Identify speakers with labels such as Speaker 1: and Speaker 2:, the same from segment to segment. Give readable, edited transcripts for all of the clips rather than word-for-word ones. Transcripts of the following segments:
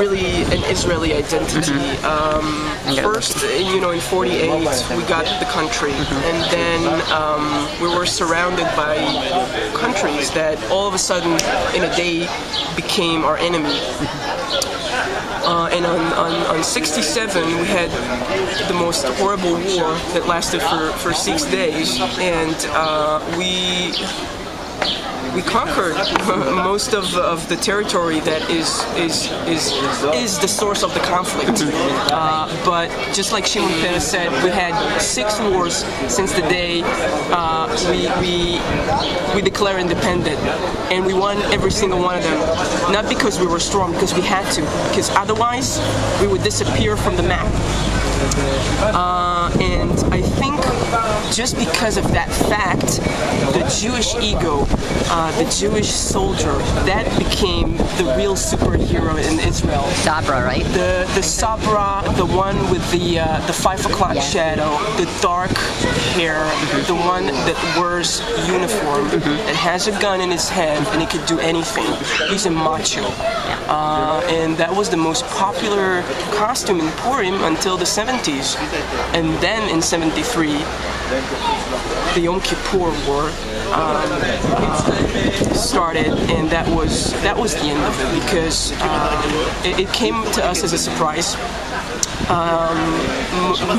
Speaker 1: really an Israeli identity. First, in '48, we got the country, and then we were surrounded by countries that all of a sudden, in a day, became our enemy. And on 67, we had the most horrible war that lasted for 6 days, and we conquered most of the territory that is the source of the conflict. But just like Shimon Peres said, we had 6 wars since the day we declared independent, and we won every single one of them. Not because we were strong, because we had to, because otherwise we would disappear from the map. And I think just because of that fact, the Jewish ego, the Jewish soldier, that became the real superhero in Israel.
Speaker 2: Sabra, right?
Speaker 1: The Sabra, the one with the 5 o'clock shadow, the dark hair, the one that wears uniform, that has a gun in his hand, and he could do anything. He's a macho. And that was the most popular costume in Purim until the 70s. And then in 73, the Yom Kippur War started, and that was the end of it, because it came to us as a surprise.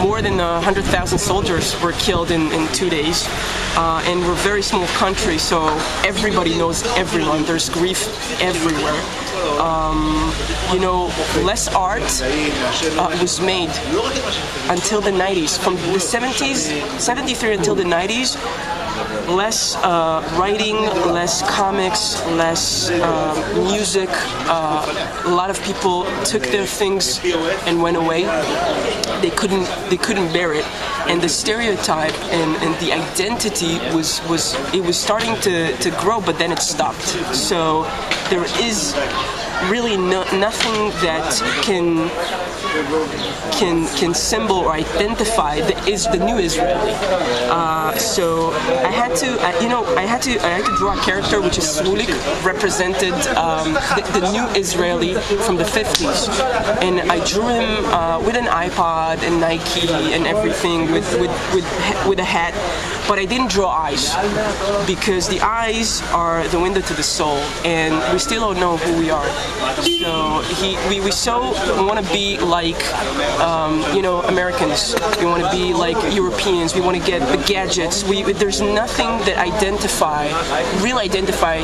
Speaker 1: More than 100,000 soldiers were killed in 2 days, and we're a very small country, so everybody knows everyone. There's grief everywhere. Less art was made until the 90s. From the 70s, 73 until the 90s, less writing, less comics, less music. A lot of people took their things and went away. They couldn't bear it, and the stereotype and the identity was starting to grow, but then it stopped. So there is really nothing that can symbol or identify the new Israeli. So I had to draw a character which is Smulik, represented the new Israeli from the 50s, and I drew him with an iPod and Nike and everything, with a hat. But I didn't draw eyes, because the eyes are the window to the soul, and we still don't know who we are. So we so want to be like Americans. We want to be like Europeans. We want to get the gadgets. There's nothing that really identify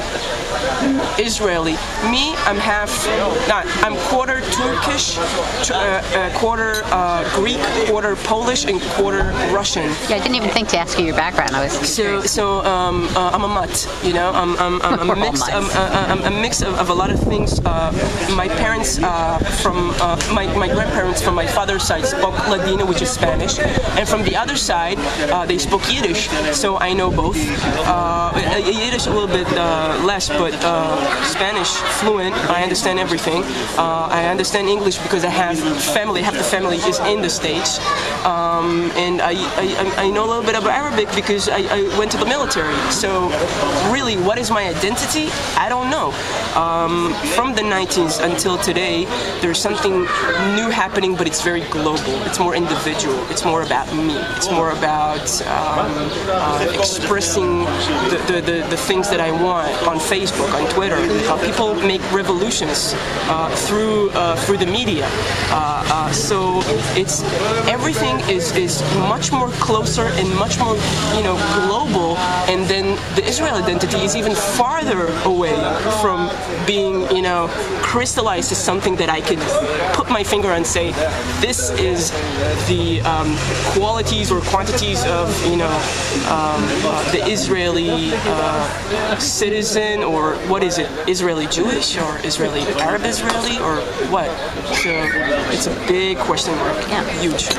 Speaker 1: Israeli. Me, I'm quarter Turkish, quarter Greek, quarter Polish, and quarter Russian.
Speaker 2: Yeah, I didn't even think to ask you your background. I was
Speaker 1: so I'm a mutt. I'm a mix of a lot of things. My parents my grandparents from my father's side spoke Ladino, which is Spanish, and from the other side they spoke Yiddish. So I know both. Yiddish a little bit less, but Spanish fluent. I understand everything. I understand English because I have family. Half the family is in the States, and I know a little bit of Arabic because I went to the military. So really, what is my identity? I don't know. From the 90s until today, there's something new happening, but it's very global. It's more individual. It's more about me. It's more about expressing the things that I want on Facebook, on Twitter. People make revolutions through the media. So everything is much more closer and much more global, and then the Israel identity is even farther away from being crystallized as something that I could put my finger and say, this is the qualities or quantities of the Israeli citizen, or what is it, Israeli Jewish or Israeli Arab Israeli, or what? So it's a big question mark.
Speaker 2: Yeah.
Speaker 1: Huge.